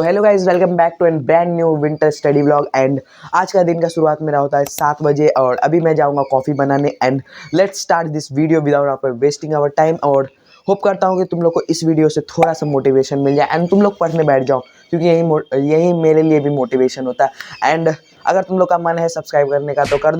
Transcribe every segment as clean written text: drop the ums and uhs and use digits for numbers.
Hello guys, welcome back to an brand new winter study vlog. And आज का दिन का शुरुआत मेरा होता है 7 बजे और अभी मैं जाऊंगा कॉफ़ी बनाने। And let's start this video without wasting our time. और होप करता हूँ कि तुम लोग को इस वीडियो से थोड़ा सा मोटिवेशन मिल जाए एंड तुम लोग पढ़ने बैठ जाओ, क्योंकि यही मेरे लिए भी मोटिवेशन होता है। एंड अगर तुम लोग का मन है सब्सक्राइब करने का तो कर दो।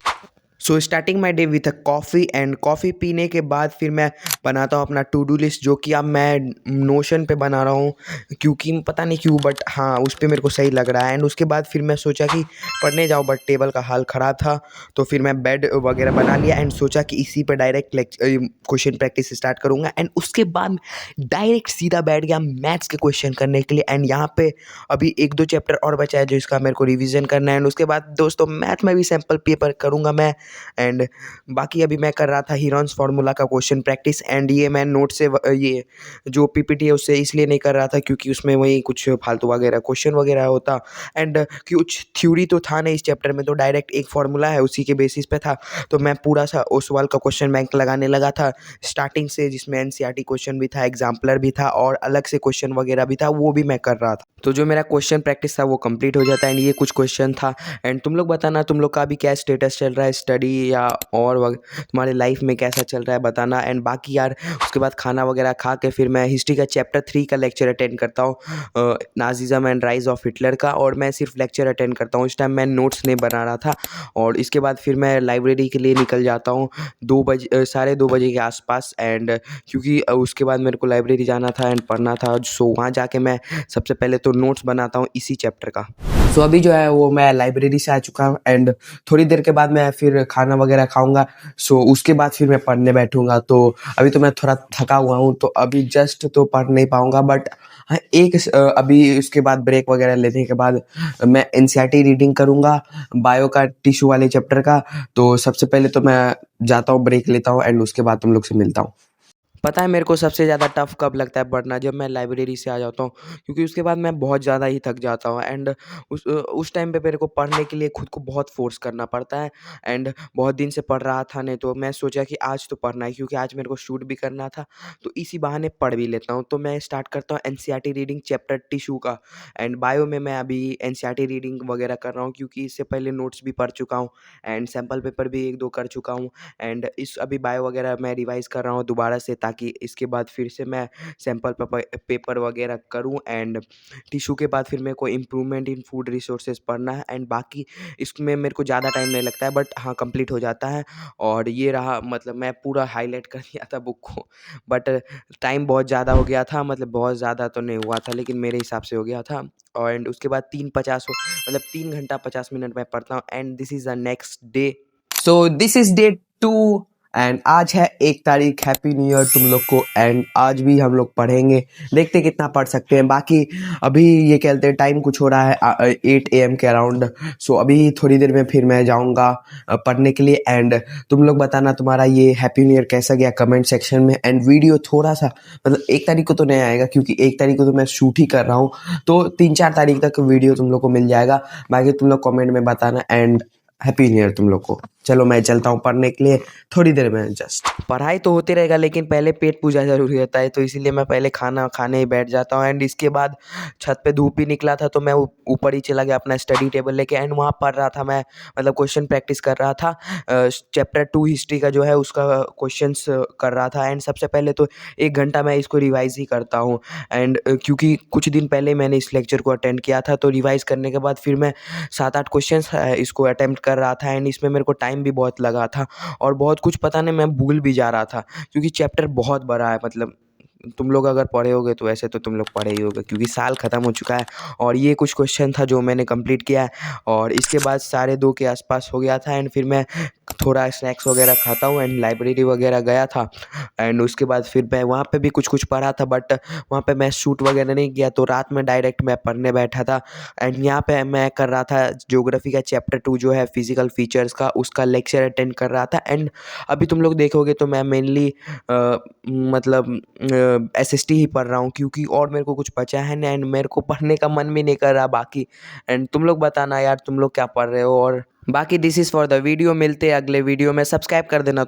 So starting my day with a coffee and coffee पीने के बाद फिर मैं बनाता हूँ अपना टू डू लिस्ट, जो कि अब मैं नोशन पे बना रहा हूँ, क्योंकि पता नहीं क्यों बट हाँ उस पर मेरे को सही लग रहा है। एंड उसके बाद फिर मैं सोचा कि पढ़ने जाऊँ, बट टेबल का हाल ख़राब था तो फिर मैं बेड वगैरह बना लिया एंड सोचा कि इसी पर डायरेक्ट क्वेश्चन प्रैक्टिस स्टार्ट करूँगा। एंड उसके बाद डायरेक्ट सीधा बैठ गया मैथ्स के क्वेश्चन करने के लिए। एंड यहाँ पे अभी एक दो चैप्टर और बचा है जो इसका मेरे को रिविज़न करना है। एंड उसके बाद दोस्तों मैथ में भी सैम्पल पेपर करूँगा मैं। एंड बाकी अभी मैं कर रहा था हीरॉन्स फार्मूला का क्वेश्चन प्रैक्टिस। एंड ये मैं नोट से ये जो पीपीटी है उससे इसलिए नहीं कर रहा था क्योंकि उसमें वही कुछ फालतू वगैरह क्वेश्चन वगैरह होता। एंड कुछ थ्योरी तो था नहीं इस चैप्टर में, तो डायरेक्ट एक फार्मूला है उसी के बेसिस पे था। तो मैं पूरा सा ओसवाल का क्वेश्चन बैंक लगाने लगा था स्टार्टिंग से, जिसमें एनसीईआरटी क्वेश्चन भी था, एग्जाम्पलर भी था और अलग से क्वेश्चन वगैरह भी था, वो भी मैं कर रहा था। तो जो मेरा क्वेश्चन प्रैक्टिस था वो कंप्लीट हो जाता है। एंड ये कुछ क्वेश्चन था। एंड तुम लोग बताना तुम लोग का भी क्या स्टेटस चल रहा है स्टडी या और तुम्हारे लाइफ में कैसा चल रहा है बताना। एंड बाकी यार उसके बाद खाना वगैरह खा के फिर मैं हिस्ट्री का चैप्टर 3 का लेक्चर अटेंड करता हूँ, नाजिज़्म एंड राइज ऑफ हिटलर का। और मैं सिर्फ लेक्चर अटेंड करता हूँ, इस टाइम मैं नोट्स नहीं बना रहा था। और इसके बाद फिर मैं लाइब्रेरी के लिए निकल जाता हूँ 2 बजे, 2:30 के आसपास। एंड क्योंकि उसके बाद मेरे को लाइब्रेरी जाना था एंड पढ़ना था, सो वहाँ जाके मैं सबसे पहले तो नोट्स बनाता हूँ इसी चैप्टर का। सो अभी जो है वो मैं लाइब्रेरी से आ चुका हूँ एंड थोड़ी देर के बाद मैं फिर खाना वगैरह खाऊंगा। सो उसके बाद फिर मैं पढ़ने बैठूंगा। तो अभी तो मैं थोड़ा थका हुआ हूँ तो अभी जस्ट तो पढ़ नहीं पाऊंगा, बट हाँ अभी उसके बाद ब्रेक वगैरह लेने के बाद मैं एनसीईआरटी रीडिंग करूंगा बायो का टिश्यू वाले चैप्टर का। तो सबसे पहले तो मैं जाता हूँ, ब्रेक लेता हूँ एंड उसके बाद तुम लोग से मिलता हूँ। पता है मेरे को सबसे ज़्यादा टफ कब लगता है पढ़ना, जब मैं लाइब्रेरी से आ जाता हूँ, क्योंकि उसके बाद मैं बहुत ज़्यादा ही थक जाता हूँ। एंड उस टाइम पे मेरे को पढ़ने के लिए खुद को बहुत फोर्स करना पड़ता है। एंड बहुत दिन से पढ़ रहा था नहीं, तो मैं सोचा कि आज तो पढ़ना है क्योंकि आज मेरे को शूट भी करना था, तो इसी बहाने पढ़ भी लेता हूँ। तो मैं स्टार्ट करता हूँ एनसीईआरटी रीडिंग चैप्टर टिश्यू का। एंड बायो में मैं अभी एनसीईआरटी रीडिंग वगैरह कर रहा हूँ, क्योंकि इससे पहले नोट्स भी पढ़ चुका हूँ एंड सैम्पल पेपर भी एक दो कर चुका हूँ। एंड इस अभी बायो वगैरह मैं रिवाइज़ कर रहा हूँ दोबारा से, ताकि इसके बाद फिर से मैं सैम्पल पेपर वगैरह करूँ। एंड टिश्यू के बाद फिर मेरे को इम्प्रूवमेंट इन फूड रिसोर्सेज पढ़ना है। एंड बाकी इसमें मेरे को ज़्यादा टाइम नहीं लगता है, बट हाँ कंप्लीट हो जाता है। और ये रहा, मतलब मैं पूरा हाईलाइट कर दिया था बुक को, बट टाइम बहुत ज़्यादा हो गया था, मतलब बहुत ज़्यादा तो नहीं हुआ था लेकिन मेरे हिसाब से हो गया था। और एंड उसके बाद 3 घंटा 50 मिनट मैं पढ़ता हूँ। And this is the next day. So this is day 2 and आज है 1 तारीख। हैप्पी न्यू ईयर तुम लोग को। एंड आज भी हम लोग पढ़ेंगे, देखते कितना पढ़ सकते हैं। बाकी अभी ये कहते हैं टाइम कुछ हो रहा है 8 AM के अराउंड। सो अभी थोड़ी देर में फिर मैं जाऊंगा पढ़ने के लिए। एंड तुम लोग बताना तुम्हारा ये हैप्पी न्यू ईयर कैसा गया कमेंट सेक्शन में। एंड वीडियो थोड़ा सा मतलब 1 तारीख को तो नहीं आएगा, क्योंकि 1 तारीख को तो मैं शूट ही कर रहा हूँ, तो 3-4 तारीख तक वीडियो तुम लोग को मिल जाएगा। बाकी तुम लोग कमेंट में बताना। एंड हैप्पी न्यू ईयर तुम लोग को। चलो मैं चलता हूँ पढ़ने के लिए, थोड़ी देर में जस्ट। पढ़ाई तो होते रहेगा लेकिन पहले पेट पूजा जरूरी होता है, तो इसीलिए मैं पहले खाना खाने ही बैठ जाता हूँ। एंड इसके बाद छत पे धूप ही निकला था तो मैं ऊपर ही चला गया अपना स्टडी टेबल लेके। एंड वहाँ पढ़ रहा था मैं, मतलब क्वेश्चन प्रैक्टिस कर रहा था चैप्टर 2 हिस्ट्री का जो है उसका क्वेश्चंस कर रहा था। एंड सबसे पहले तो 1 घंटा मैं इसको रिवाइज ही करता हूँ। एंड क्योंकि कुछ दिन पहले मैंने इस लेक्चर को अटेंड किया था, तो रिवाइज करने के बाद फिर मैं 7-8 क्वेश्चंस इसको अटेम्प्ट कर रहा था। एंड इसमें मेरे को टाइम भी बहुत लगा था और बहुत कुछ पता नहीं मैं भूल भी जा रहा था, क्योंकि चैप्टर बहुत बड़ा है। मतलब तुम लोग अगर पढ़े होगे तो ऐसे तो तुम लोग पढ़े ही होगे, क्योंकि साल ख़त्म हो चुका है। और ये कुछ क्वेश्चन था जो मैंने कंप्लीट किया है। और इसके बाद 2:30 के आसपास हो गया था। एंड फिर मैं थोड़ा स्नैक्स वगैरह खाता हूँ एंड लाइब्रेरी वगैरह गया था। एंड उसके बाद फिर मैं वहाँ पे भी कुछ कुछ पढ़ा था, बट वहाँ पे मैं शूट वगैरह नहीं किया, तो रात में डायरेक्ट मैं पढ़ने बैठा था। एंड यहाँ पे मैं कर रहा था ज्योग्राफी का चैप्टर 2 जो है फिजिकल फीचर्स का, उसका लेक्चर अटेंड कर रहा था। एंड अभी तुम लोग देखोगे तो मैं मेनली मतलब एसएसटी ही पढ़ रहा हूँ, क्योंकि और मेरे को कुछ बचा है नहीं एंड मेरे को पढ़ने का मन भी नहीं कर रहा बाकी। एंड तुम लोग बताना यार तुम लोग क्या पढ़ रहे हो। और बाकी this is for the video, मिलते हैं अगले वीडियो में, सब्सक्राइब कर देना।